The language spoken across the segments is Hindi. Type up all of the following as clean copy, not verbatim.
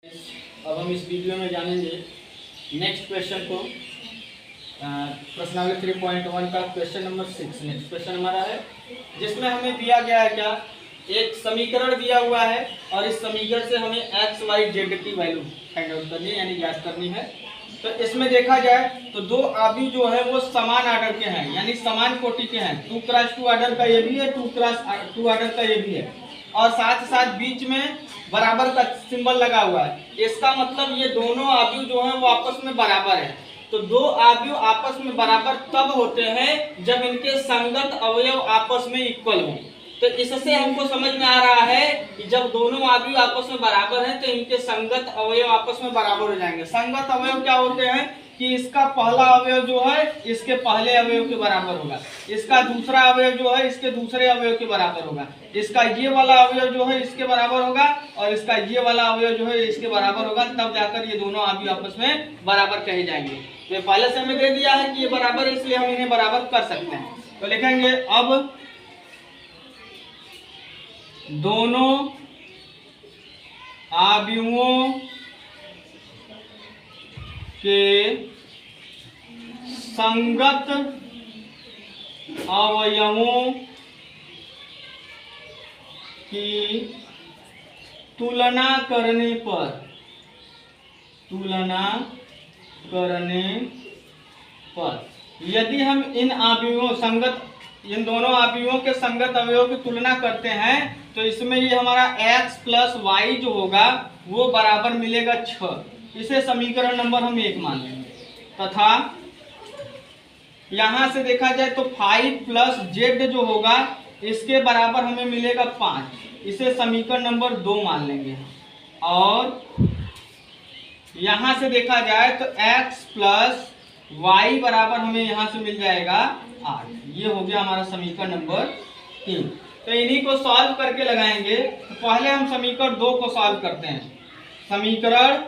अब हम इस वीडियो में जानेंगे नेक्स्ट क्वेश्चन को। प्रश्नावली 3.1 का क्वेश्चन नंबर 6 नेक्स्ट क्वेश्चन हमारा है, जिसमें हमें दिया गया है क्या, एक समीकरण दिया हुआ है और इस समीकरण से हमें एक्स वाई जेड की वैल्यू फाइंड आउट करनी है, यानी ज्ञात करनी है। तो इसमें देखा जाए तो दो आदमी जो है वो समान आर्डर के हैं, यानी समान कोटि के हैं। 2x2 आर्डर का ये भी है, 2x2 आर्डर का ये भी है, और साथ साथ बीच में बराबर का सिंबल लगा हुआ है। इसका मतलब ये दोनों आव्यूह जो हैं वो आपस में बराबर है। तो दो आव्यूह आपस में बराबर तब होते हैं जब इनके संगत अवयव आपस में इक्वल हों। तो इससे हमको समझ में आ रहा है कि जब दोनों आव्यूह आपस में बराबर हैं तो इनके संगत अवयव आपस में बराबर हो जाएंगे। संगत अवयव क्या होते हैं कि इसका पहला अवयव जो है इसके पहले अवयव के बराबर होगा, इसका दूसरा अवयव जो है इसके दूसरे अवयव के बराबर होगा, इसका ये वाला अवयव जो है इसके बराबर होगा, और इसका ये वाला अवयव जो है इसके बराबर होगा। तब जाकर ये दोनों अवयव आपस में बराबर कहे जाएंगे। तो पहले से हमें दे दिया है कि ये बराबर है, इसलिए हम इन्हें बराबर कर सकते हैं। तो लिखेंगे अब दोनों आव्यूहों के संगत अवयवों की तुलना करने पर यदि हम इन दोनों आव्यूहों के संगत अवयवों की तुलना करते हैं तो इसमें ये हमारा x प्लस वाई जो होगा वो बराबर मिलेगा 6। इसे समीकरण नंबर हम 1 मान लेंगे। तथा यहां से देखा जाए तो 5 प्लस जेड जो होगा इसके बराबर हमें मिलेगा 5। इसे समीकरण नंबर 2 मान लेंगे। और यहां से देखा जाए तो x प्लस वाई बराबर हमें यहां से मिल जाएगा 8। ये हो गया हमारा समीकरण नंबर 3। तो इन्हीं को सॉल्व करके लगाएंगे। तो पहले हम समीकरण 2 को सॉल्व करते हैं। समीकरण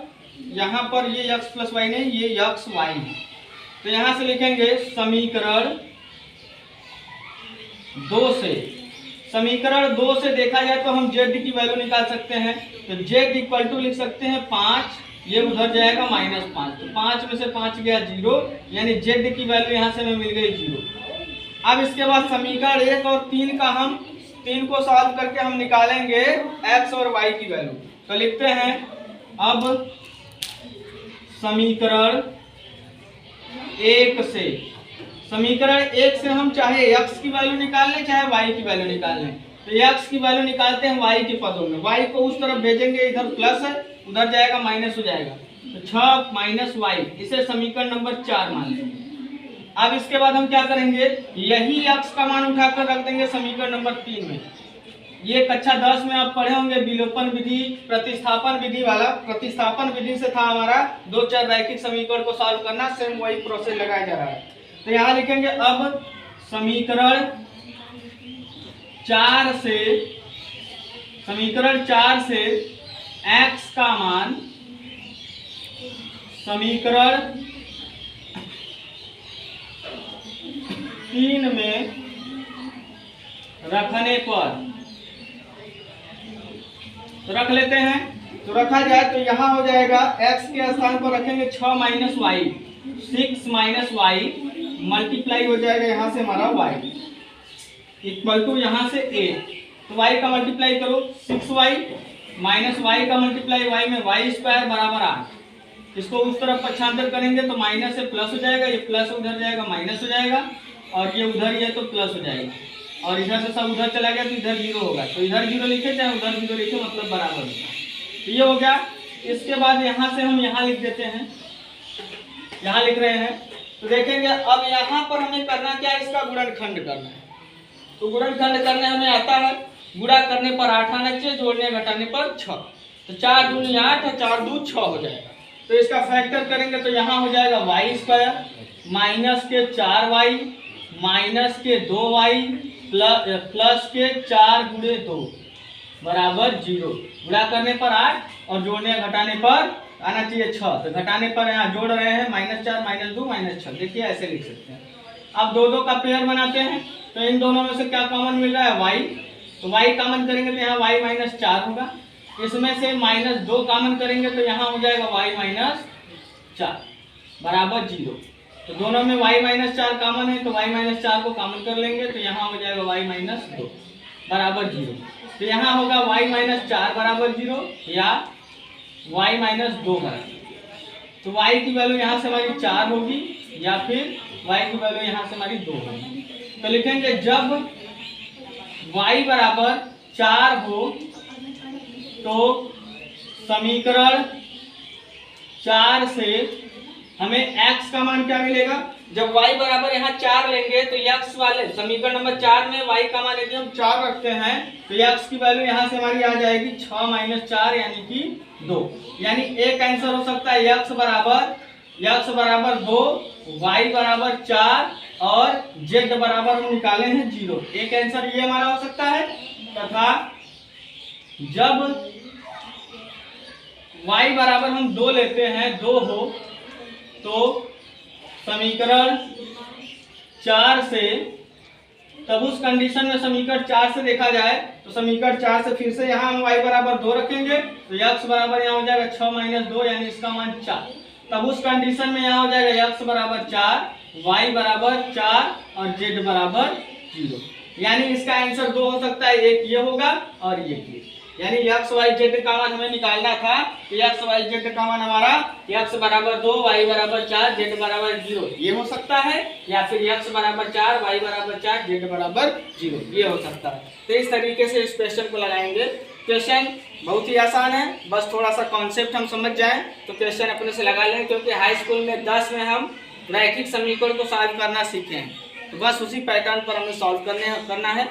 यहाँ पर ये x प्लस वाई नहीं, ये x वाई है। तो यहाँ से लिखेंगे समीकरण 2 से देखा जाए तो हम z की वैल्यू निकाल सकते हैं। तो z इक्वल टू लिख सकते हैं 5, ये उधर जाएगा -5। तो 5 में से 5 गया 0, यानी z की वैल्यू यहाँ से हमें मिल गई 0। अब इसके बाद समीकरण 1 और 3 का हम 3 को सॉल्व करके हम निकालेंगे x और y की वैल्यू। तो लिखते हैं अब समीकरण 1 से हम चाहे x की वैल्यू निकाल लें चाहे y की वैल्यू निकाल लें। तो x की वैल्यू निकालते हैं y के पदों में, y को उस तरफ भेजेंगे, इधर प्लस है उधर जाएगा माइनस हो जाएगा। तो 6 माइनस वाई, इसे समीकरण नंबर 4 मान लेंगे। अब इसके बाद हम क्या करेंगे, यही x का मान उठाकर रख देंगे समीकरण नंबर 3 में। ये कक्षा 10 में आप पढ़े होंगे विलोपन विधि, प्रतिस्थापन विधि वाला। प्रतिस्थापन विधि से था हमारा दो चर रैखिक समीकरण को सॉल्व करना, सेम वही प्रोसेस लगाया जा रहा है। तो यहाँ लिखेंगे अब समीकरण 4 से x का मान समीकरण 3 में रखने पर तो रख लेते हैं। तो रखा जाए तो यहाँ हो जाएगा x के स्थान पर रखेंगे 6 minus Y, 6 minus Y multiply हो जाएगा यहाँ से हमारा y इक्वल टू यहाँ से a। तो y का मल्टीप्लाई करो 6y माइनस वाई का मल्टीप्लाई y में y स्क्वायर बराबर 8। इसको उस तरफ पक्षांतर करेंगे तो माइनस से प्लस हो जाएगा, ये प्लस उधर जाएगा माइनस हो जाएगा, और ये उधर ये तो प्लस हो जाएगा, और इधर से सब उधर चला गया तो इधर 0 होगा। तो इधर 0 लिखे चाहे उधर 0 लिखे, मतलब बराबर होगा। तो ये हो गया। इसके बाद यहाँ से हम यहाँ लिख देते हैं, यहाँ लिख रहे हैं। तो देखेंगे अब यहाँ पर हमें करना क्या है, इसका गुणनखंड करना है। तो गुणनखंड करने हमें आता है, गुणा करने पर 8 आना चाहिए, जोड़ने घटाने पर 6। तो 4 दूनी 8 और 4 दू 6 हो जाएगा। तो इसका फैक्टर करेंगे तो यहाँ हो जाएगा वाई स्क्वायर माइनस के 4y माइनस के 2y प्लस के 4 गुणे 2 बराबर 0। गुणा करने पर 8 और जोड़ने घटाने पर आना चाहिए 6। तो घटाने पर यहाँ जोड़ रहे हैं -4 -2 -6। देखिए ऐसे लिख सकते हैं। अब 2 का पेयर बनाते हैं। तो इन दोनों में से क्या कॉमन मिल रहा है, y। तो y कॉमन करेंगे तो यहाँ y -4 होगा। इसमें से -2 कॉमन करेंगे तो यहाँ हो जाएगा y-4 बराबर 0। तो दोनों में y-4 कॉमन है तो y-4 को कॉमन कर लेंगे तो यहाँ हो जाएगा y-2 बराबर 0। तो यहाँ होगा y-4 बराबर 0 या y-2 बराबर। तो y की वैल्यू यहाँ से हमारी 4 होगी या फिर y की वैल्यू यहाँ से हमारी 2 होगी। तो लिखेंगे जब y बराबर 4 हो तो समीकरण 4 से हमें x का मान क्या मिलेगा। जब y बराबर यहाँ 4 लेंगे तो x वाले समीकरण नंबर 4 में y का मान यदि हम 4 रखते हैं तो x की वैल्यू यहाँ से हमारी आ जाएगी 6 - 4 यानी कि 2। यानी एक आंसर हो सकता है x बराबर 2, y बराबर 4 और z बराबर हम निकाले हैं 0। एक आंसर ये हमारा हो सकता है। तथा जब y बराबर हम 2 लेते हैं 2 हो तो समीकरण 4 से तब उस कंडीशन में समीकरण 4 से देखा जाए तो समीकरण 4 से फिर से यहाँ हम y बराबर 2 रखेंगे तो x बराबर यहाँ हो जाएगा 6 - 2 यानी इसका मान 4। तब उस कंडीशन में यहाँ हो जाएगा x बराबर 4, y बराबर 4 और z बराबर 0। यानी इसका आंसर 2 हो सकता है, एक ये होगा और ये। यानी x y z का मान हमें निकालना था तो x y z का मान हमारा x बराबर 2, y बराबर 4, z बराबर 0 ये हो सकता है, या फिर x बराबर 4, y बराबर 4, z बराबर 0 ये हो सकता है। तो इस तरीके से इस क्वेश्चन को लगाएंगे। क्वेश्चन बहुत ही आसान है, बस थोड़ा सा कॉन्सेप्ट हम समझ जाएं तो क्वेश्चन अपने से लगा लें। क्योंकि हाई स्कूल में 10 में हम रैखिक समीकरण को सॉल्व करना सीखे हैं तो बस उसी पैटर्न पर हमें सॉल्व करना है।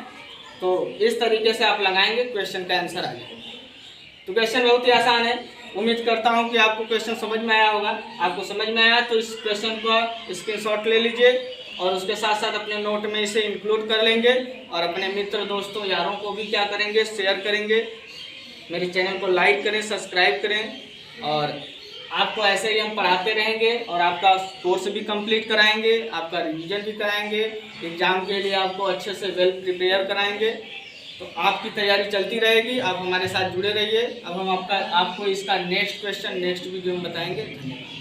तो इस तरीके से आप लगाएंगे, क्वेश्चन का आंसर आ जाएगा। तो क्वेश्चन बहुत ही आसान है। उम्मीद करता हूं कि आपको क्वेश्चन समझ में आया होगा। आपको समझ में आया तो इस क्वेश्चन को स्क्रीनशॉट ले लीजिए और उसके साथ साथ अपने नोट में इसे इंक्लूड कर लेंगे और अपने मित्र दोस्तों यारों को भी क्या करेंगे, शेयर करेंगे। मेरे चैनल को लाइक करें, सब्सक्राइब करें और आपको ऐसे ही हम पढ़ाते रहेंगे और आपका कोर्स भी कंप्लीट कराएंगे, आपका रिवीजन भी कराएंगे, एग्जाम के लिए आपको अच्छे से वेल प्रिपेयर कराएंगे। तो आपकी तैयारी चलती रहेगी, आप हमारे साथ जुड़े रहिए। अब हम आपको इसका नेक्स्ट क्वेश्चन नेक्स्ट वीडियो में बताएंगे। धन्यवाद।